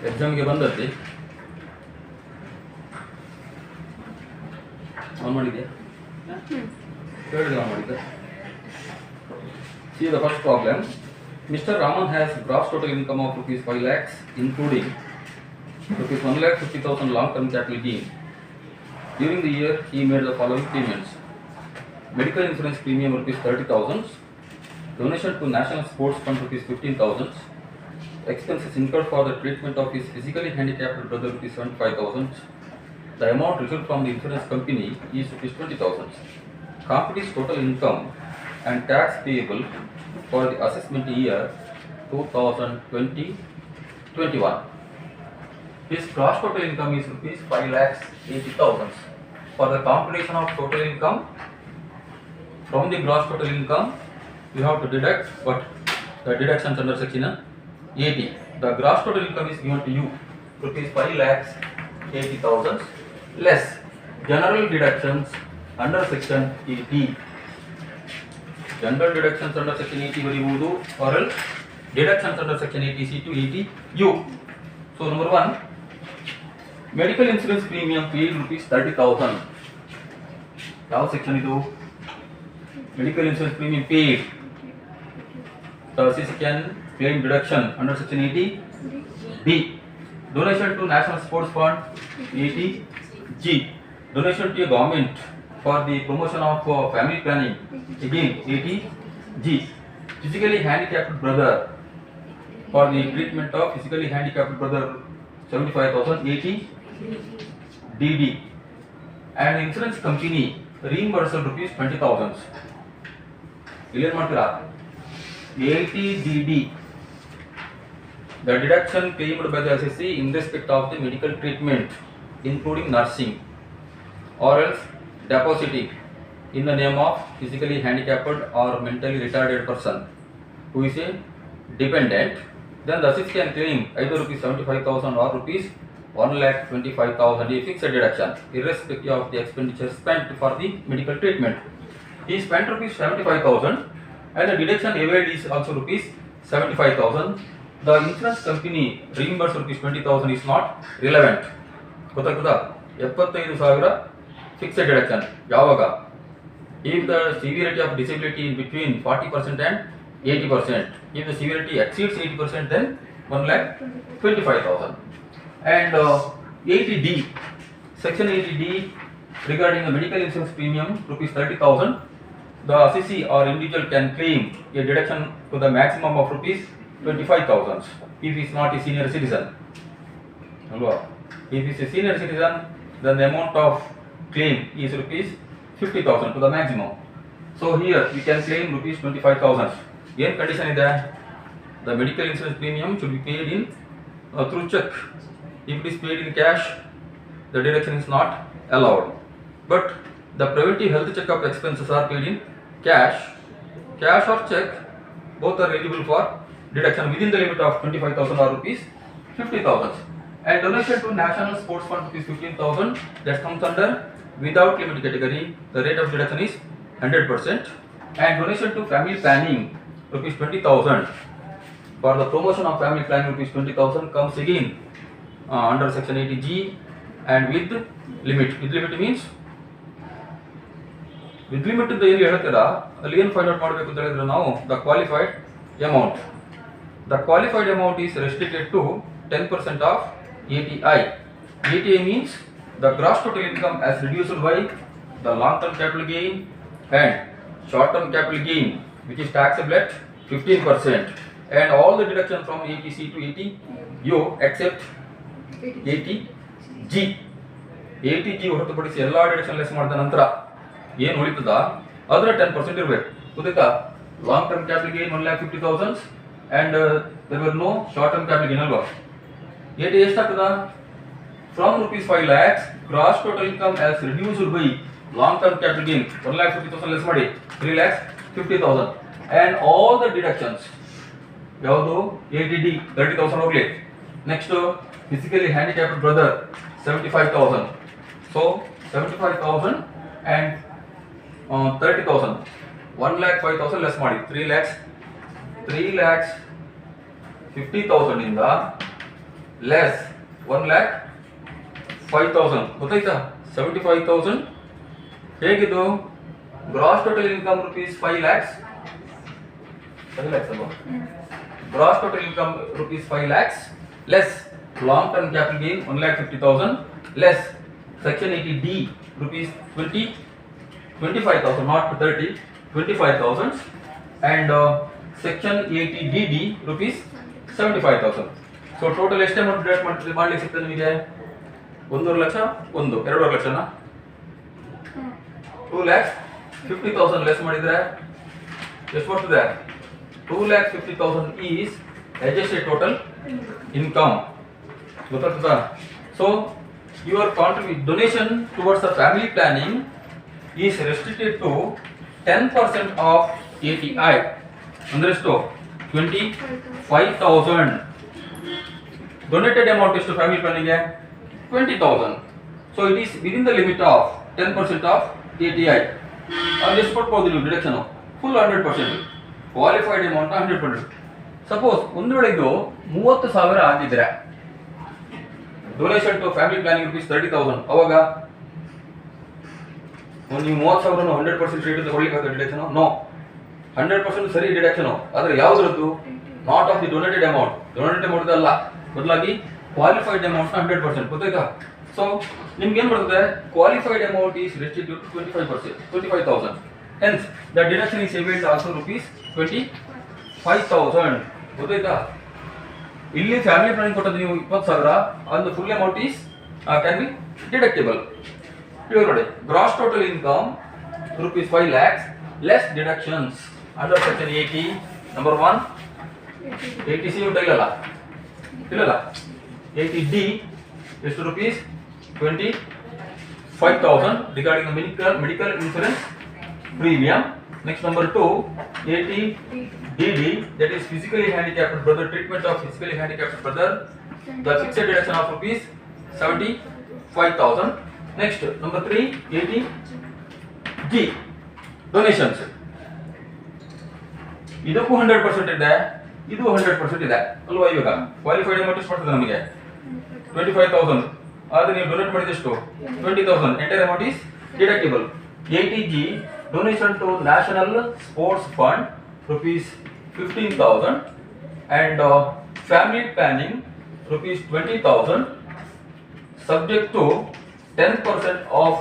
ಎಕ್ಸಾಮ್ಗೆ ಬಂದದ್ದೆ ಆನ್ ಮಾಡಿದ್ಯಾ ಹೇಳಿದೆ ಆನ್ ಮಾಡಿದ್ದೆ. See the first problem. Mr. Raman has gross total income of rupees 5 lakhs including rupees 1,50,000 long-term capital gain. During the year, he made the following payments: medical insurance premium rupees 30,000, donation to National Sports Fund rupees 15,000, expenses incurred for the treatment of his physically handicapped brother rupees 75,000. The amount received from the insurance company is rupees 20,000. Company's total income and tax payable for the assessment year 2020-21. His gross total income is rupees 5,80,000. For the computation of total income from the gross total income, you have to deduct what the deductions under section 80. The gross total income is given to you rupees 5,80,000 less general deductions under section 80. General deductions under section 80 ಬರೆಯುವುದು or else deductions under section 80C to 80U. So number 1, medical insurance premium paid rupees 30,000. ಯಾವ section ಇದು? Medical insurance premium paid. The CC can claim deduction under section 80B. Donation to National Sports Fund 80G. Donation to a government for the promotion of family planning again 80G. Physically handicapped brother for the treatment of physically handicapped brother 75,000 80DD. And insurance company reimbursal rupees 20,000. Clear ಮಾಡ್ತೀರಾ? 80DD. The deduction claimed by the SSC in respect of the medical treatment including nursing or else depositing in the name of physically handicapped or mentally retarded person who is a dependent, then the assist can claim either rupees 75,000 or rupees 1,25,000 a fixed deduction irrespective of the expenditure spent for the medical treatment. He spent rupees 75,000 and the deduction availed is also rupees 75,000. The insurance company reimbursed rupees 20,000 is not relevant. ಗೊತ್ತಾಗ್ತದಾ? 75,000 fixed deduction ಯಾವಾಗ? If the severity of disability in between 40% and 80%. If the severity exceeds 80%, then 1,25,000. And 80D, section 80D regarding the medical insurance premium rupees 30,000. The CC or individual can claim a deduction to the maximum of rupees 25,000 if he is not a senior citizen. If he is a senior citizen, then the amount of claim is rupees 50,000 to the maximum. So here we can claim rupees 25,000. Again condition is that the medical insurance premium should be paid in through check. If it is paid in cash, the deduction is not allowed. But the preventive health checkup expenses are paid in cash or check. Both are eligible for deduction within the limit of 25,000 or rupees 50,000. And donation to National Sports Fund rupees 15,000, that comes under without limit category. The rate of deduction is 100%. And donation to family planning rupees 20,000 for the promotion of family planning rupees 20,000 comes again under section 80G and with limit. With limit means with limit ಅಂತ ಏನು ಹೇಳ್ತೀರಾ ಅಲ್ಲಿ ಏನು find out ಮಾಡಬೇಕು ಅಂತ ಹೇಳಿದ್ರೆ ನಾವು the qualified amount. The qualified amount is restricted to 10% of ATI. ATI means the gross total income as reduced by the long term capital gain and short term capital gain which is taxable at 15%, and all the deduction from ATC to ATU except ATG. ATG ಹೊರತುಪಡಿಸಿ ಎಲ್ಲ deduction less ಮಾಡಿದ ನಂತರ ಏನು ಉಳಿತದ ಅದರ 10% ಇರಬೇಕು. ಗೊತ್ತಾಯ್ತಾ? Long term capital gain 1,50,000 and there were no short term capital gain ಅಲ್ವಾ? AT ಎಷ್ಟಾಗ್ತದ? From rupees 5 lakhs gross total income as reduced by long term capital gain 1,50,000 less ಮಾಡಿ 3,50,000 and all the deductions ಯಾವುದು ATD 30,000 ಹೋಗ್ಲಿ. Next physically handicapped brother 75,000. So 75,000 and 30,000 1,05,000 less ಮಾಡಿ 3,50,000 ಇಂದ less 1,05,000 ಗೊತ್ತಾಯ್ತಾ 75,000 ಹೇಗಿದು gross total income rupees 5 lakhs ಅಲ್ವಾ gross total income rupees 5 lakhs less long term capital gain 1,50,000 less section 80D rupees 25,000 not 30 25,000 and section 80DD rupees 75,000 so total ಎಷ್ಟು amount deduct ಮಾಡ್ಲಿಕ್ಕೆ ಸಿಗ್ತದೆ ನಿಮಗೆ 1.5 lakh 2.5 ಲಕ್ಷನಾ 2,50,000 less ಮಾಡಿದ್ರೆ ಎಷ್ಟು ಬರ್ತದೆ 2,50,000 is adjusted total income ಗೊತ್ತಾಗ್ತದಾ so your donation towards the family planning is restricted to 10% of ATI ಅಂದ್ರೆ ಎಷ್ಟು 25,000 donated amount is to family planning 20,000 so it is within the limit of 10% of ATI ಅದು ಎಷ್ಟು ಕೊಡ್ಬೋದು ನೀವು deduction full 100% qualified amount 100%. Suppose ಒಂದು ವೇಳೆ ಇದು 30,000 ಆಗಿದ್ರೆ donation to family planning rupees 30,000 ಅವಾಗ ನೀವು 30,000 100% ರೇಟ್ ತಗೊಳ್ಳಿಕ್ಕೆ ಡಿಡಕ್ಷನ್ ನೋ 100% ಸರಿ ಡಿಡಕ್ಷನ್ ಆದ್ರೆ ಯಾವ್ದ್ರದ್ದು not of the donated amount ಅಲ್ಲ ಬದಲಾಗಿ ಕ್ವಾಲಿಫೈಡ್ ಅಮೌಂಟ್ 100% ಗೊತ್ತಾಯ್ತಾ ಸೊ ನಿಮ್ಗೆ ಏನ್ ಬರ್ತದೆ qualified amount is restricted to 25,000 hence the deduction is availed also rupees 25,000 ಗೊತ್ತಾಯ್ತಾ ಇಲ್ಲಿ ಫ್ಯಾಮಿಲಿ ಪ್ಲಾನಿಂಗ್ ಕೊಟ್ಟದ್ದು ನೀವು 20,000 and the full amount is can be deductible. Here ನೋಡಿ gross total income rupees 5 lakhs less deductions under section 80 number 1 80C ಇಲ್ಲ 80D ಎಷ್ಟು rupees 25,000 regarding the medical insurance premium. Next number 2 80DD that is physically handicapped brother treatment of physically handicapped brother the fixed deduction of rupees 75,000. Next number 3 80G donations ಇದಕ್ಕೂ 100% ಇದೆ ಇದು 100% ಇದೆ ಅಲ್ವಾ ಇವಾಗ qualified amount ಎಷ್ಟು ಬರ್ತದೆ ನಮಗೆ 25,000 ಆದ್ರೆ ನೀವು ಡೊನೇಟ್ ಮಾಡಿದಷ್ಟು 20,000 entire amount is deductible 80G donation to national sports fund rupees 15,000 and family planning rupees 20,000 subject to 10% of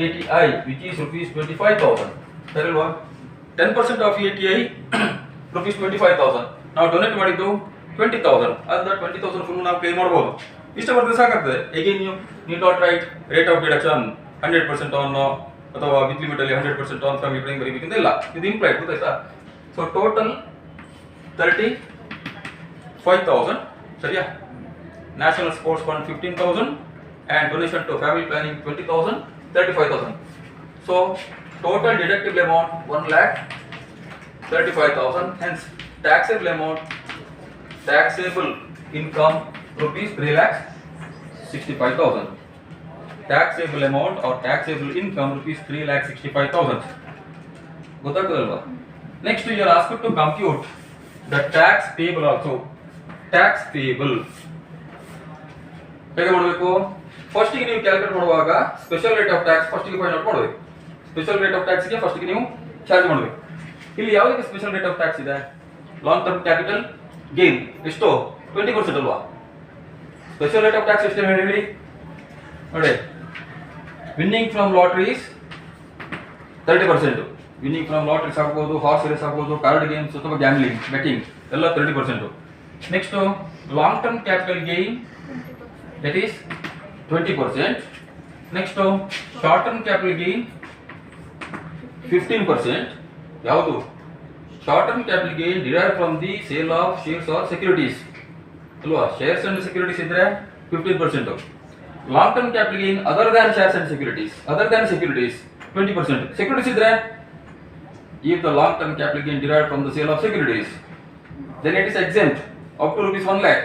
ATI which is rupees 25,000 ಸರಿಲ್ವಾ 10% of ATI rupees 25,000 ನಾವು ಡೊನೇಟ್ ಮಾಡಿದ್ದು 20,000 ಅದನ್ನ 20,000 ಫುಲ್ ನಾವು ಕ್ಲೇಮ್ ಮಾಡಬಹುದು ಇಷ್ಟ ಬರ್ತದೆ ಸಾಕಾಗ್ತದೆ again you need not write rate of deduction 100% on ಅಥವಾ with limit ಅಲ್ಲಿ 100% ಆನ್ ಫ್ಯಾಮಿಲಿ ಪ್ಲಾನಿಂಗ್ ಬರೀಬೇಕಂತ ಇಲ್ಲ ಇದು ಇಂಪ್ಲೈಡ್ ಗೊತ್ತಾಯ್ತಾ ಸೊ ಟೋಟಲ್ 35,000 ಸರಿಯಾ national sports fund 15,000 and donation to family planning 20,000 35,000 so total deductible amount 1,35,000 hence taxable amount taxable income rupees 3,65,000 taxable amount or taxable income rupees 3,65,000 ಗೊತ್ತಾಗ್ತದಲ್ವಾ next you are asked to compute the tax payable also tax payable ಹೇಗೆ ಮಾಡಬೇಕು first ಗೆ ನೀವು calculate ಮಾಡುವಾಗ special rate of tax first ಗೆ find out ಮಾಡಬೇಕು special rate of tax ಗೆ first ಗೆ ನೀವು ಚಾರ್ಜ್ ಮಾಡಬೇಕು ಇಲ್ಲಿ ಯಾವುದಕ್ಕೆ ಸ್ಪೆಷಲ್ ರೇಟ್ ಆಫ್ ಟ್ಯಾಕ್ಸ್ ಇದೆ ಲಾಂಗ್ ಟರ್ಮ್ ಕ್ಯಾಪಿಟಲ್ ಗೇನ್ ಎಷ್ಟು 20% ಅಲ್ವಾ ಸ್ಪೆಷಲ್ ರೇಟ್ ಆಫ್ ಟ್ಯಾಕ್ಸ್ ಎಷ್ಟು ಹೇಳಿ ನೋಡಿ winning from lotteries 30% winning from lotteries ಆಗ್ಬೋದು ಹಾರ್ಸ್ ರೇಸ್ ಆಗ್ಬೋದು ಕಾರ್ಡ್ ಗೇಮ್ಸ್ ಅಥವಾ ಗ್ಯಾಮ್ಲಿಂಗ್ ಬೆಟ್ಟಿಂಗ್ ಎಲ್ಲ 30%. Next long term capital gain that is 20%. Next short term capital gain 15%. ಯಾವುದು short term capital gain derive from the sale of shares or securities ಅಲ್ವಾ shares and securities ಇದ್ರೆ 15%. Long term capital gain other than shares and securities 20%. Securities ಇದ್ರೆ if the long term capital gain derived from the sale of securities then it is exempt up to rupees 1 lakh.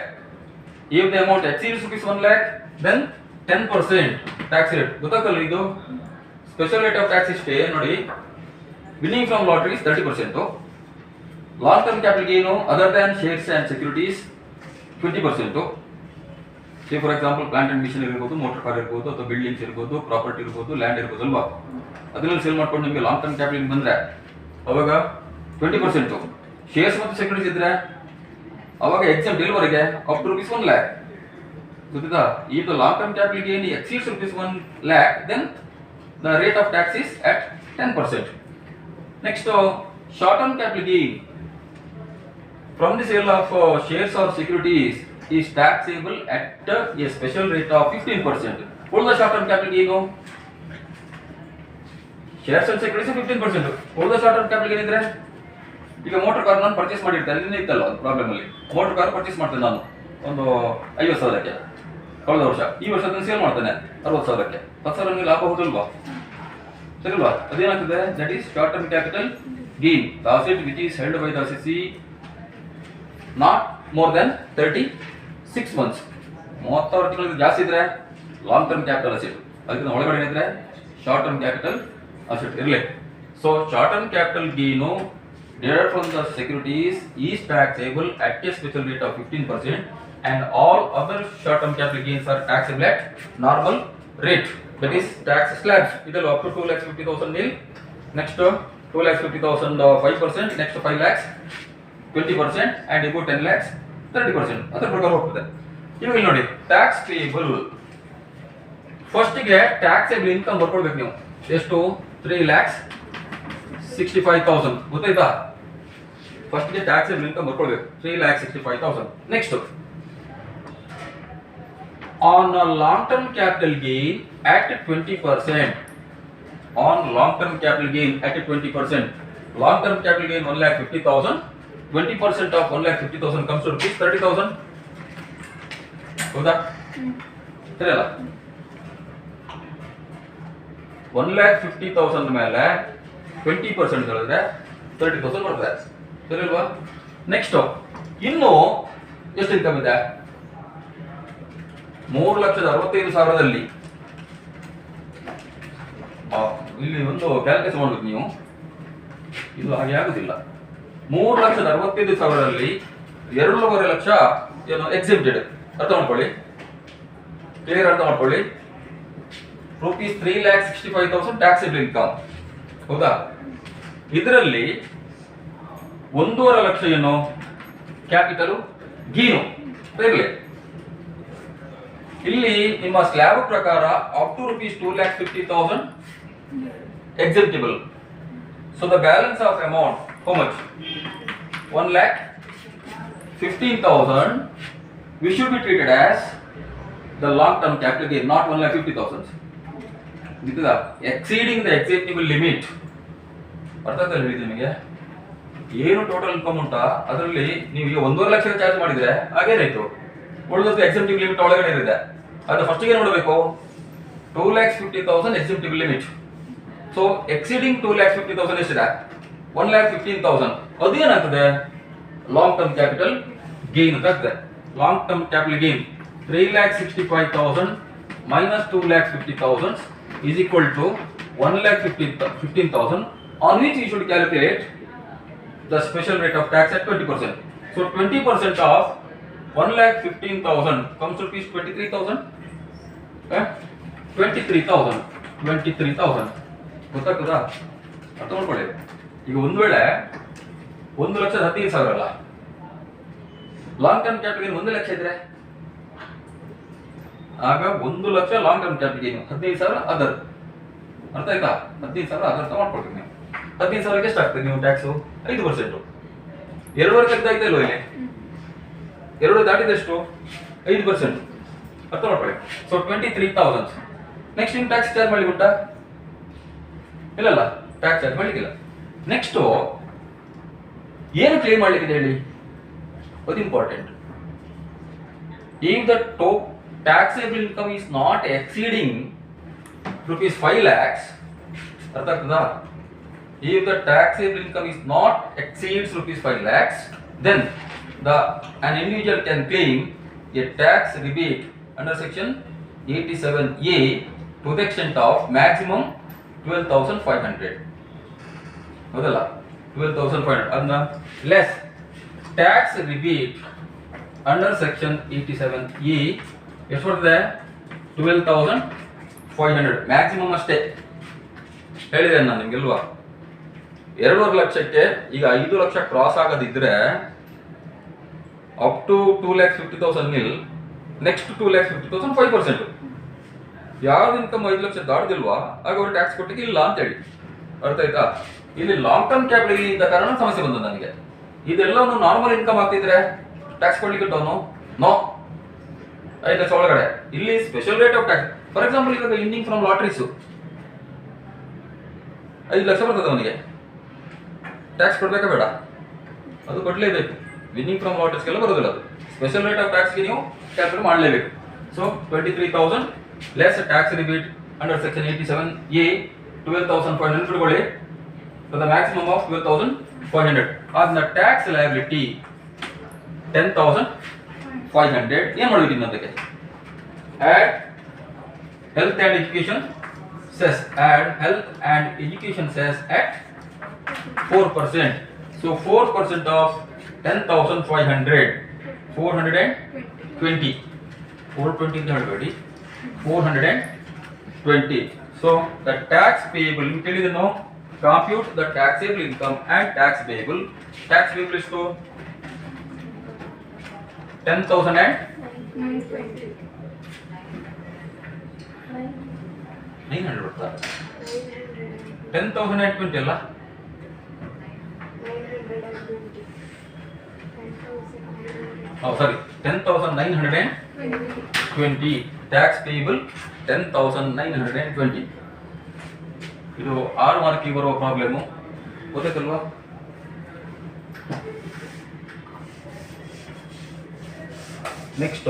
If the amount exceeds rupees 1 lakh then 10% tax rate. ಗೊತ್ತಾಗಲ್ಲ ಇದು special rate of tax ಇಷ್ಟೇ ನೋಡಿ. Winning from lotteries 30%, long term capital gain other than shares and securities 20%, say for example plant and machine ಇರ್ಬೋದು, motor car ಇರ್ಬೋದು, ಅಥವಾ buildings ಇರ್ಬೋದು, property ಇರ್ಬೋದು, land ಇರ್ಬೋದು ಅಲ್ವಾ. ಅದರಲ್ಲಿ ಸೇಲ್ ಮಾಡ್ಕೊಂಡು ನಿಮಗೆ ಲಾಂಗ್ ಟರ್ಮ್ ಕ್ಯಾಪಿಟಲ್ ಬಂದರೆ ಅವಾಗ 20%. ಶೇರ್ಸ್ ಮತ್ತು ಸೆಕ್ಯೂರಿಟೀಸ್ ಇದ್ರೆ ಅವಾಗ ಎಕ್ಸಾಮ್ ಡೆಲಿವರಿಗೆ ಅಪ್ ಟು rupees 1 lakh. ಗೊತ್ತಿದಾ? if the long term capital gain exceeds rupees 1 lakh, then the rate of tax is at 10%. Next, short term capital gain from the sale of shares or securities is taxable at a special rate of 15%. What is the short term capital gain? Shares and securities 15%. What is the short term capital gain idre? ಈಗ motor car ನಾನು purchase ಮಾಡಿರ್ತಾರೆ, ನಿನ್ನೆ ಇತ್ತಲ್ಲ ಒಂದು problem ಅಲ್ಲಿ. Motor car purchase ಮಾಡ್ತೇನೆ ನಾನು ಒಂದು 50,000ಕ್ಕೆ ಕಳೆದ ವರ್ಷ. ಈ ವರ್ಷ ಅದನ್ನು ಸೇಲ್ ಮಾಡ್ತೇನೆ 60,000ಕ್ಕೆ. 10,000 ನಿಮಗೆ ಲಾಭ ಹೋಗಲ್ವಾ? ಸರಿಲ್ವಾ? ಅದೇನಾಗ್ತದೆ? That is short term capital gain. The asset which is held by the assessee not more than 36 months. 36 ತಿಂಗಳಿಗೆ ಜಾಸ್ತಿ ಇದ್ರೆ ಲಾಂಗ್ ಟರ್ಮ್ ಕ್ಯಾಪಿಟಲ್ ಅಸೆಟ್, ಅದಕ್ಕಿಂತ ಒಳಗಡೆ ಇದ್ರೆ ಶಾರ್ಟ್ ಟರ್ಮ್ ಕ್ಯಾಪಿಟಲ್ ಅಸೆಟ್ ಇರಲಿ. So short term capital gain derived from the securities is taxable at a special rate of 15%, and all other short term capital gains are taxable at normal rate, that is tax slabs. Idallu up to 2,50,000 nil, next 2,50,000 5%, next 5 lakhs 20%, and above 10 lakhs 30%. ಅದರ ಪ್ರಕಾರ ಹೋಗ್ತದೆ. ಇವಾಗ ಇಲ್ಲಿ ನೋಡಿ tax payable. First ಗೆ taxable income ಬರ್ಕೊಳ್ಬೇಕು ನೀವು. ಎಷ್ಟು? 3,65,000. ಗೊತ್ತಾಯ್ತಾ? ಫಸ್ಟ್ ಗೆ ಟ್ಯಾಕ್ಸೇಬಲ್ ಇನ್ಕಮ್ ಬರ್ಕೊಳ್ಬೇಕು 3,65,000. Next, on long term capital gain at 20%. On long term capital gain at 20%. Long term capital gain 1,50,000. 20% of 1,50,000 comes to rupees 30,000. ಹೌದಾ? ಸರಿಯಲ್ಲ? 1,50,000 ಮೇಲೆ 20% ಹೇಳಿದ್ರೆ 30,000 ಬರ್ತದೆ. ಸರಿ ಅಲ್ವಾ? ನೆಕ್ಸ್ಟ್, ಇನ್ನು ಎಷ್ಟು ಇನ್ಕಮ್ ಇದೆ? 3,65,000ದಲ್ಲಿ ಇಲ್ಲಿ ಒಂದು ಕ್ಯಾಲ್ಕುಲೇಷನ್ ಮಾಡ್ಬೇಕು ನೀವು. ಇದು ಹಾಗೆ ಆಗುದಿಲ್ಲ. 3,65,000ರಲ್ಲಿ 2.5 ಲಕ್ಷ ಏನು ಎಕ್ಸಿಮ್ಟೆಡ್. ಅರ್ಥ ಮಾಡ್ಕೊಳ್ಳಿ, ಕ್ಲಿಯರ್ ಅರ್ಥ ಮಾಡ್ಕೊಳ್ಳಿ. rupees 3,65,000 taxable income. ಹೌದಾ? ಇದರಲ್ಲಿ 1.5 ಲಕ್ಷ ಏನು ಕ್ಯಾಪಿಟಲ್ ಗೇನು ಇರಲಿ. ಇಲ್ಲಿ ನಿಮ್ಮ ಸ್ಲ್ಯಾಬ್ ಪ್ರಕಾರ up to rupees 2,50,000 exemptable. So the balance of amount, how much? 1,15,000 which should be treated as the long term capital gain, not 1,50,000. ಗೊತ್ತಿದಾ? Exceeding the acceptable limit. ಅರ್ಥ ಆಗ್ತಾ ಹೇಳಿದೆ ನಿಮಗೆ? ಏನು ಟೋಟಲ್ ಇನ್ಕಮ್ ಉಂಟಾ ಅದರಲ್ಲಿ ನೀವು ಈಗ 1.5 ಲಕ್ಷ ಚಾರ್ಜ್ ಮಾಡಿದ್ರೆ ಹಾಗೇನಾಯ್ತು? ಉಳಿದದ್ದು ಎಕ್ಸೆಪ್ಟಬಲ್ ಲಿಮಿಟ್ ಒಳಗಡೆ ಇರುತ್ತೆ. ಅದು ಫಸ್ಟ್ ಗೆ ನೋಡಬೇಕು. 2,50,000 ಎಕ್ಸೆಪ್ಟಬಲ್ ಲಿಮಿಟ್. ಸೊ ಎಕ್ಸೀಡಿಂಗ್ 2,50,000 ಎಷ್ಟಿದೆ? 1,15,000. ಅದೇನಾಗ್ತದೆ? ಲಾಂಗ್ ಟರ್ಮ್ ಕ್ಯಾಪಿಟಲ್ ಗೇನ್ ಅಂತ ಆಗ್ತದೆ. Long term capital gain 3,65,000 minus 2,50,000 is equal to 1,15,000, on which you should calculate the special rate of tax at 20%. So 20% of 1,15,000 comes to rupees 23,000. 23,000 ಗೊತ್ತಾಗ್ತದಾ? ಅರ್ಥ ಮಾಡ್ಕೊಳ್ಳಿ. ಈಗ ಒಂದು ವೇಳೆ 1,15,000 ಅಲ್ಲ, long term capital gain 1 lakh ಇದ್ರೆ ಆಗ 1 lakh long term capital gain, 15,000 other. ಅರ್ಥ ಆಯ್ತಾ? 15,000 ಅದರ್ ಮಾಡ್ಕೊಳ್ತೀವಿ ನೀವು. 15,000ಕ್ಕೆ ಎಷ್ಟು ಆಗ್ತದೆ ನೀವು ಟ್ಯಾಕ್ಸು? 5%. 2.5 ತೆಗ್ದಾಯ್ತಾ ಇಲ್ವ ಇಲ್ಲಿ? 2 ದಾಟಿದಷ್ಟು 5%. ಅರ್ಥ ಮಾಡ್ಕೊಳ್ಳಿ. ಸೊ 23,000. ನೆಕ್ಸ್ಟ್ ನಿಮ್ಗೆ ಟ್ಯಾಕ್ಸ್ ಚಾರ್ಜ್ ಮಾಡ್ಲಿಕ್ಕೆ ಉಂಟಾ? ಇಲ್ಲಲ್ಲ, ಟ್ಯಾಕ್ಸ್ ಚಾರ್ಜ್ ಮಾಡ್ಲಿಕ್ಕಿಲ್ಲ. ನೆಕ್ಸ್ಟ್ ಏನು ಕ್ಲೇಮ್ ಮಾಡ್ಲಿಕ್ಕೆ ಹೇಳಿ? ಅದು important. If the taxable income is not exceeding rupees 5 lakhs, ಅರ್ಥ ಆಗ್ತದಾ? If the taxable income is not exceeds rupees 5 lakhs, then an individual can claim a tax rebate under section 87A to the extent of maximum 12,500. ಹೌದಲ್ಲ? 12,500 ಅದನ್ನ less tax rebate under section 87A ಎಷ್ಟು ಬರ್ತದೆ 12,500 maximum ಅಷ್ಟೇ ಹೇಳಿದೆ ನಾನು ನಿಮ್ಗೆಲ್ವಾ 2.5 ಲಕ್ಷಕ್ಕೆ ಈಗ 5 lakh cross ಆಗೋದಿದ್ರೆ ಅಪ್ ಟು 2,50,000 ನಿಲ್ ನೆಕ್ಸ್ಟ್ 2,50,000 5%. ಯಾವ್ದು ಇನ್ಕಮ್ 5 ಲಕ್ಷ ದಾಟದಿಲ್ವಾ ಆಗ ಅವ್ರು ಟ್ಯಾಕ್ಸ್ ಕೊಟ್ಟಿಗೆ ಇಲ್ಲ ಅಂತ ಹೇಳಿ ಅರ್ಥ ಆಯ್ತಾ. ಇಲ್ಲಿ ಲಾಂಗ್ ಟರ್ಮ್ ಕ್ಯಾಪಿಟಲ್ ಇದ್ದ ಕಾರಣ ಸಮಸ್ಯೆ ಬಂದ ನನಗೆ. ಇದೆಲ್ಲವನ್ನು ನಾರ್ಮಲ್ ಇನ್ಕಮ್ ಆಗ್ತಿದ್ರೆ ಟ್ಯಾಕ್ಸ್ ಕೊಡ್ಲಿಕ್ಕೆ ಡೌನು ನೋ 5 ಲಕ್ಷ ಒಳಗಡೆ. ಇಲ್ಲಿ special rate of tax for example ಇವಾಗ ಇಂಡಿಂಗ್ ಫ್ರಮ್ ಲಾಟ್ರೀಸು 5 ಲಕ್ಷ ಬರ್ತದೆ ಅವನಿಗೆ ಟ್ಯಾಕ್ಸ್ ಕೊಡ್ಬೇಕಾ ಬೇಡ? ಅದು ಕೊಡಲೇಬೇಕು. ವಿನ್ನಿಂಗ್ ಫ್ರಮ್ ಲಾಟ್ರೀಸ್ಗೆಲ್ಲ ಬರೋದಿಲ್ಲ ಅದು. ಸ್ಪೆಷಲ್ ರೇಟ್ ಆಫ್ ಟ್ಯಾಕ್ಸ್ಗೆ ನೀವು ಕ್ಯಾಲ್ಕುಲೇಟ್ ಮಾಡಲೇಬೇಕು. So 23,000 less tax rebate under section 87A 12,500 ಇಟ್ಕೊಳ್ಳಿ. So the maximum of 12,500. ಅದನ್ನ ಟ್ಯಾಕ್ಸ್ ಲಯಬಿಲಿಟಿ 10,500 ಏನು ಮಾಡಬೇಕು ಇನ್ನೊಂದಕ್ಕೆ add health and education cess add health and education cess at 4%. So 4% of 10,500 420 420 ಅಂತ 420. So the tax payable ತಿಳಿದಿದೆ ನಾವು compute the taxable income and tax payable is to 10,900 ಬರುತ್ತಾ 10,020 ಅಲ್ಲ ಸಾರಿ 10,920 tax payable 10,920. ಇದು 6 ಮಾರ್ಕಿಗೆ ಬರುವ ಪ್ರಾಬ್ಲಮ್ಮು ಗೊತ್ತಾಯ್ತಲ್ವಾ. ನೆಕ್ಸ್ಟ್